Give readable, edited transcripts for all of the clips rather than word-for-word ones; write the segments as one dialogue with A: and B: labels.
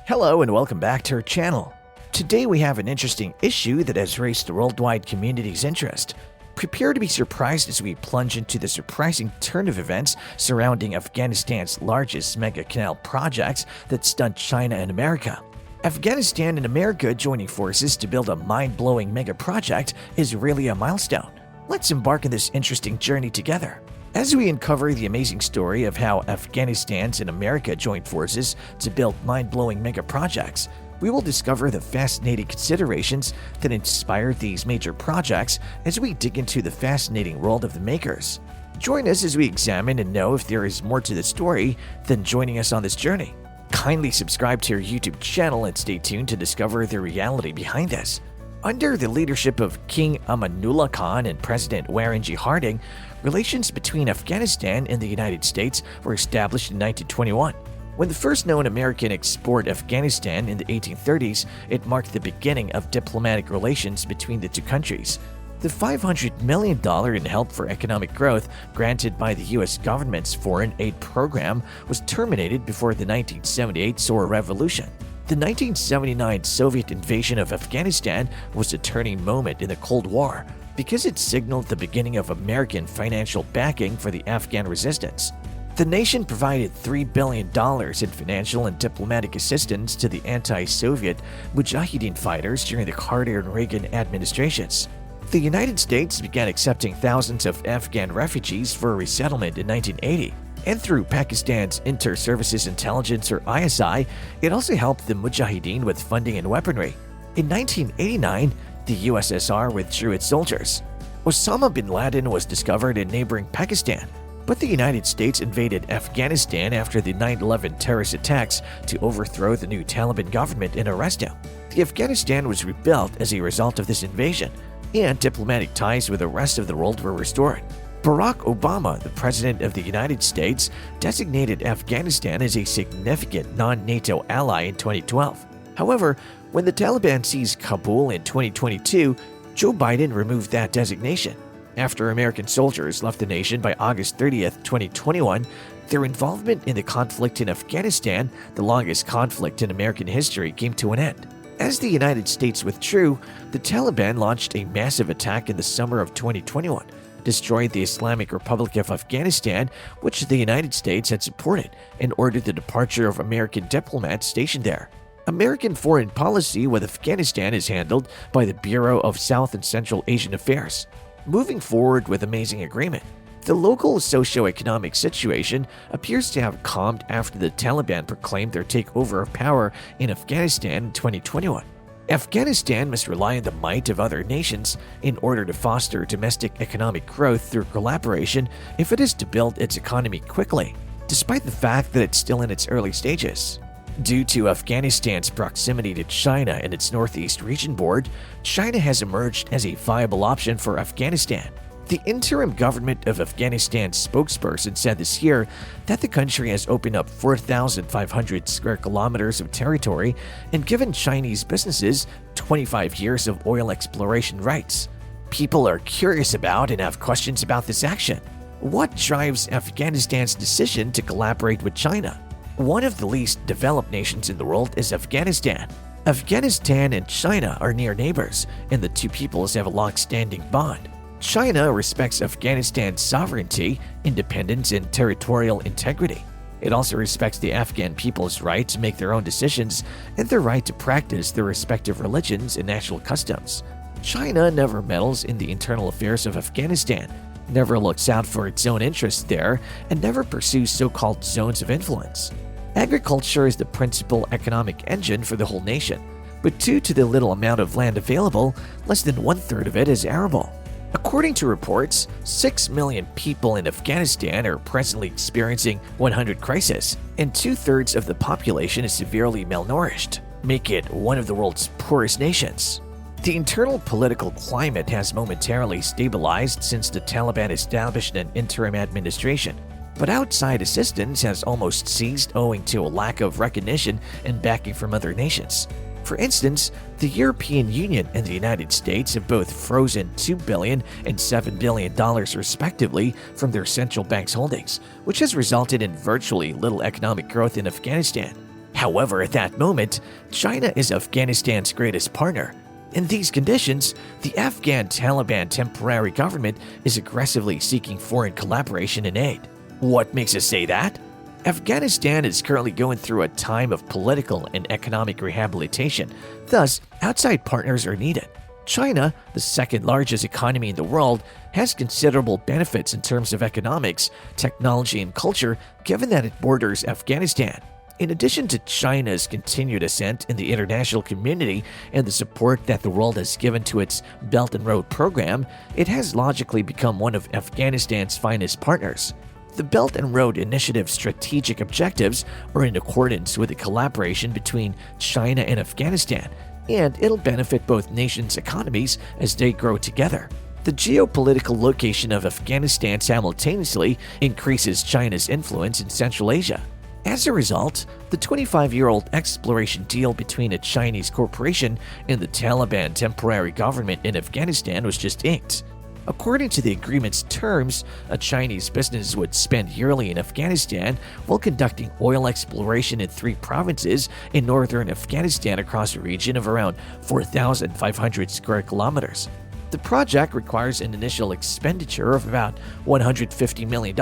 A: Hello and welcome back to our channel. Today we have an interesting issue that has raised the worldwide community's interest. Prepare to be surprised as we plunge into the surprising turn of events surrounding Afghanistan's largest mega canal projects that stunned China and America. Afghanistan and America joining forces to build a mind-blowing mega project is really a milestone. Let's embark on this interesting journey together. As we uncover the amazing story of how Afghanistan and America joined forces to build mind-blowing mega projects, we will discover the fascinating considerations that inspired these major projects as we dig into the fascinating world of the makers. Join us as we examine and know if there is more to the story than joining us on this journey. Kindly subscribe to our YouTube channel and stay tuned to discover the reality behind this. Under the leadership of King Amanullah Khan and President Warren G. Harding, relations between Afghanistan and the United States were established in 1921. When the first known American explored Afghanistan in the 1830s, it marked the beginning of diplomatic relations between the two countries. The $500 million in help for economic growth granted by the U.S. government's foreign aid program was terminated before the 1978 Sour Revolution. The 1979 Soviet invasion of Afghanistan was a turning moment in the Cold War because it signaled the beginning of American financial backing for the Afghan resistance. The nation provided $3 billion in financial and diplomatic assistance to the anti-Soviet Mujahideen fighters during the Carter and Reagan administrations. The United States began accepting thousands of Afghan refugees for resettlement in 1980. And through Pakistan's Inter-Services Intelligence or ISI, it also helped the Mujahideen with funding and weaponry. In 1989, the USSR withdrew its soldiers. Osama bin Laden was discovered in neighboring Pakistan, but the United States invaded Afghanistan after the 9/11 terrorist attacks to overthrow the new Taliban government and arrest him. The Afghanistan was rebuilt as a result of this invasion, and diplomatic ties with the rest of the world were restored. Barack Obama, the President of the United States, designated Afghanistan as a significant non-NATO ally in 2012. However, when the Taliban seized Kabul in 2022, Joe Biden removed that designation. After American soldiers left the nation by August 30th, 2021, their involvement in the conflict in Afghanistan, the longest conflict in American history, came to an end. As the United States withdrew, the Taliban launched a massive attack in the summer of 2021. Destroyed the Islamic Republic of Afghanistan, which the United States had supported, and ordered the departure of American diplomats stationed there. American foreign policy with Afghanistan is handled by the Bureau of South and Central Asian Affairs. Moving forward with amazing agreement, the local socio-economic situation appears to have calmed after the Taliban proclaimed their takeover of power in Afghanistan in 2021. Afghanistan must rely on the might of other nations in order to foster domestic economic growth through collaboration if it is to build its economy quickly, despite the fact that it's still in its early stages. Due to Afghanistan's proximity to China and its Northeast Region Board, China has emerged as a viable option for Afghanistan. The interim government of Afghanistan's spokesperson said this year that the country has opened up 4,500 square kilometers of territory and given Chinese businesses 25 years of oil exploration rights. People are curious about and have questions about this action. What drives Afghanistan's decision to collaborate with China? One of the least developed nations in the world is Afghanistan. Afghanistan and China are near neighbors, and the two peoples have a long-standing bond. China respects Afghanistan's sovereignty, independence, and territorial integrity. It also respects the Afghan people's right to make their own decisions and their right to practice their respective religions and national customs. China never meddles in the internal affairs of Afghanistan, never looks out for its own interests there, and never pursues so-called zones of influence. Agriculture is the principal economic engine for the whole nation, but due to the little amount of land available, less than one-third of it is arable. According to reports, 6 million people in Afghanistan are presently experiencing 100 crises, and two-thirds of the population is severely malnourished, making it one of the world's poorest nations. The internal political climate has momentarily stabilized since the Taliban established an interim administration, but outside assistance has almost ceased owing to a lack of recognition and backing from other nations. For instance, the European Union and the United States have both frozen $2 billion and $7 billion respectively from their central bank's holdings, which has resulted in virtually little economic growth in Afghanistan. However, at that moment, China is Afghanistan's greatest partner. In these conditions, the Afghan Taliban temporary government is aggressively seeking foreign collaboration and aid. What makes us say that? Afghanistan is currently going through a time of political and economic rehabilitation, thus, outside partners are needed. China, the second largest economy in the world, has considerable benefits in terms of economics, technology, and culture given that it borders Afghanistan. In addition to China's continued ascent in the international community and the support that the world has given to its Belt and Road program, it has logically become one of Afghanistan's finest partners. The Belt and Road Initiative's strategic objectives are in accordance with the collaboration between China and Afghanistan, and it'll benefit both nations' economies as they grow together. The geopolitical location of Afghanistan simultaneously increases China's influence in Central Asia. As a result, the 25-year-old exploration deal between a Chinese corporation and the Taliban temporary government in Afghanistan was just inked. According to the agreement's terms, a Chinese business would spend yearly in Afghanistan while conducting oil exploration in 3 provinces in northern Afghanistan across a region of around 4,500 square kilometers. The project requires an initial expenditure of about $150 million,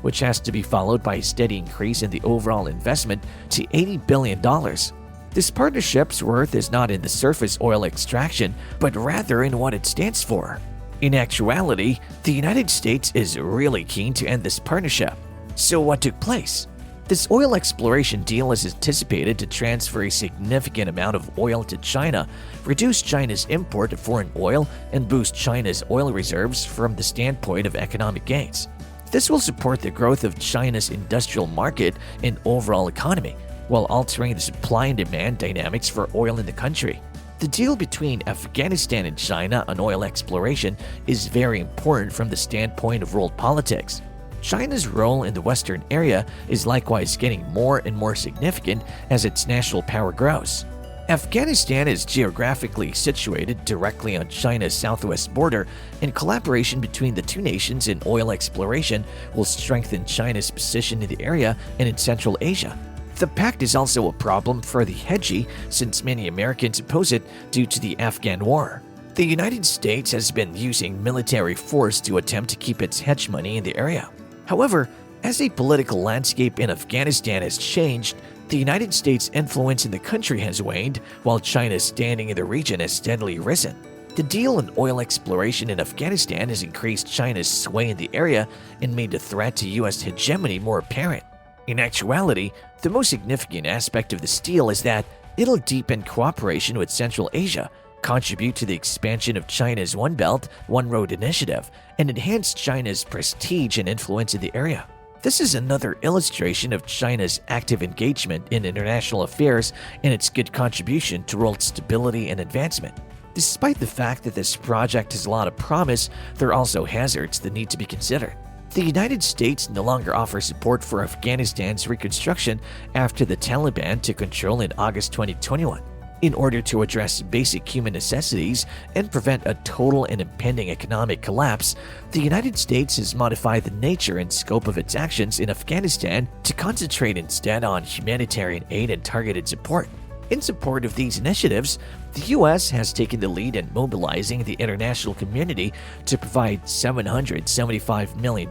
A: which has to be followed by a steady increase in the overall investment to $80 billion. This partnership's worth is not in the surface oil extraction, but rather in what it stands for. In actuality, the United States is really keen to end this partnership. So what took place? This oil exploration deal is anticipated to transfer a significant amount of oil to China, reduce China's import of foreign oil, and boost China's oil reserves from the standpoint of economic gains. This will support the growth of China's industrial market and overall economy, while altering the supply and demand dynamics for oil in the country. The deal between Afghanistan and China on oil exploration is very important from the standpoint of world politics. China's role in the Western area is likewise getting more and more significant as its national power grows. Afghanistan is geographically situated directly on China's southwest border, and collaboration between the two nations in oil exploration will strengthen China's position in the area and in Central Asia. The pact is also a problem for the hedgie since many Americans oppose it due to the Afghan war. The United States has been using military force to attempt to keep its hedge money in the area. However, as the political landscape in Afghanistan has changed, the United States' influence in the country has waned, while China's standing in the region has steadily risen. The deal on oil exploration in Afghanistan has increased China's sway in the area and made the threat to U.S. hegemony more apparent. In actuality, the most significant aspect of this deal is that it'll deepen cooperation with Central Asia, contribute to the expansion of China's One Belt, One Road initiative, and enhance China's prestige and influence in the area. This is another illustration of China's active engagement in international affairs and its good contribution to world stability and advancement. Despite the fact that this project has a lot of promise, there are also hazards that need to be considered. The United States no longer offers support for Afghanistan's reconstruction after the Taliban took control in August 2021. In order to address basic human necessities and prevent a total and impending economic collapse, the United States has modified the nature and scope of its actions in Afghanistan to concentrate instead on humanitarian aid and targeted support. In support of these initiatives, the U.S. has taken the lead in mobilizing the international community to provide $775 million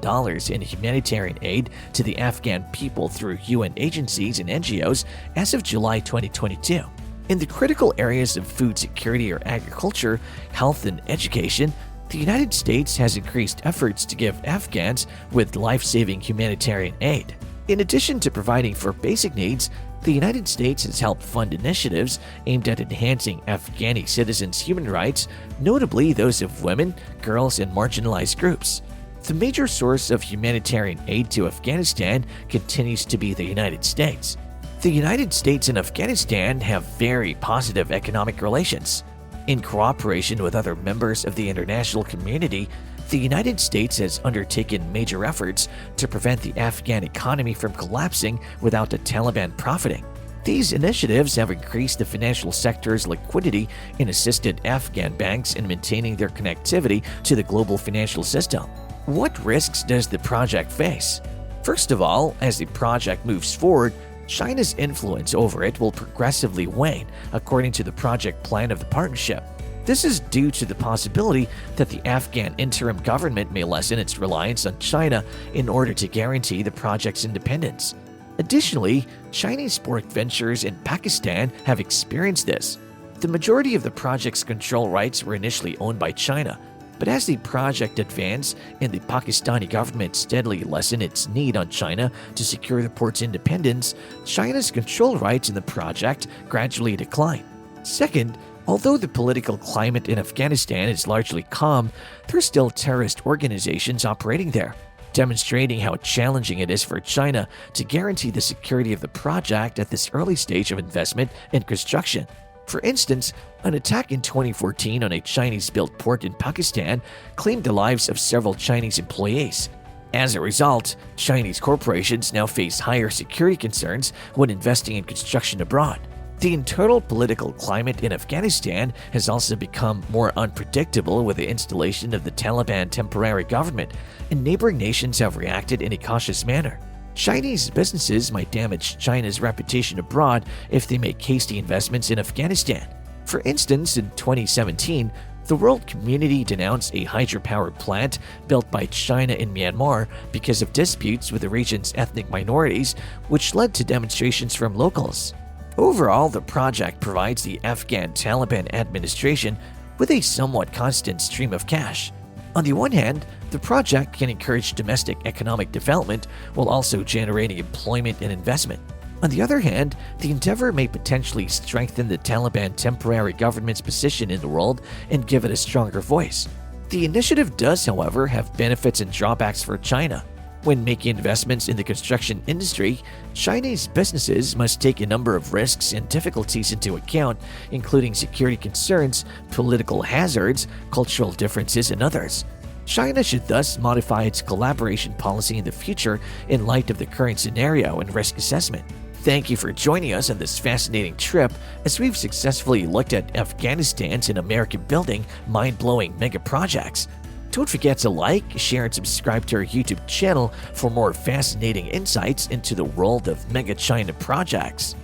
A: in humanitarian aid to the Afghan people through UN agencies and NGOs as of July 2022. In the critical areas of food security or agriculture, health, and education, the United States has increased efforts to give Afghans with life-saving humanitarian aid. In addition to providing for basic needs, the United States has helped fund initiatives aimed at enhancing Afghani citizens' human rights, notably those of women, girls, and marginalized groups. The major source of humanitarian aid to Afghanistan continues to be the United States. The United States and Afghanistan have very positive economic relations. In cooperation with other members of the international community, the United States has undertaken major efforts to prevent the Afghan economy from collapsing without the Taliban profiting. These initiatives have increased the financial sector's liquidity and assisted Afghan banks in maintaining their connectivity to the global financial system. What risks does the project face? First of all, as the project moves forward, China's influence over it will progressively wane, according to the project plan of the partnership. This is due to the possibility that the Afghan interim government may lessen its reliance on China in order to guarantee the project's independence. Additionally, Chinese sport ventures in Pakistan have experienced this. The majority of the project's control rights were initially owned by China, but as the project advanced and the Pakistani government steadily lessened its need on China to secure the port's independence, China's control rights in the project gradually declined. Second, although the political climate in Afghanistan is largely calm, there are still terrorist organizations operating there, demonstrating how challenging it is for China to guarantee the security of the project at this early stage of investment and construction. For instance, an attack in 2014 on a Chinese-built port in Pakistan claimed the lives of several Chinese employees. As a result, Chinese corporations now face higher security concerns when investing in construction abroad. The internal political climate in Afghanistan has also become more unpredictable with the installation of the Taliban temporary government, and neighboring nations have reacted in a cautious manner. Chinese businesses might damage China's reputation abroad if they make hasty investments in Afghanistan. For instance, in 2017, the world community denounced a hydropower plant built by China in Myanmar because of disputes with the region's ethnic minorities, which led to demonstrations from locals. Overall, the project provides the Afghan Taliban administration with a somewhat constant stream of cash. On the one hand, the project can encourage domestic economic development while also generating employment and investment. On the other hand, the endeavor may potentially strengthen the Taliban temporary government's position in the world and give it a stronger voice. The initiative does, however, have benefits and drawbacks for China. When making investments in the construction industry, Chinese businesses must take a number of risks and difficulties into account, including security concerns, political hazards, cultural differences, and others. China should thus modify its collaboration policy in the future in light of the current scenario and risk assessment. Thank you for joining us on this fascinating trip as we've successfully looked at Afghanistan's and American building mind-blowing mega projects. Don't forget to like, share, and subscribe to our YouTube channel for more fascinating insights into the world of mega China projects.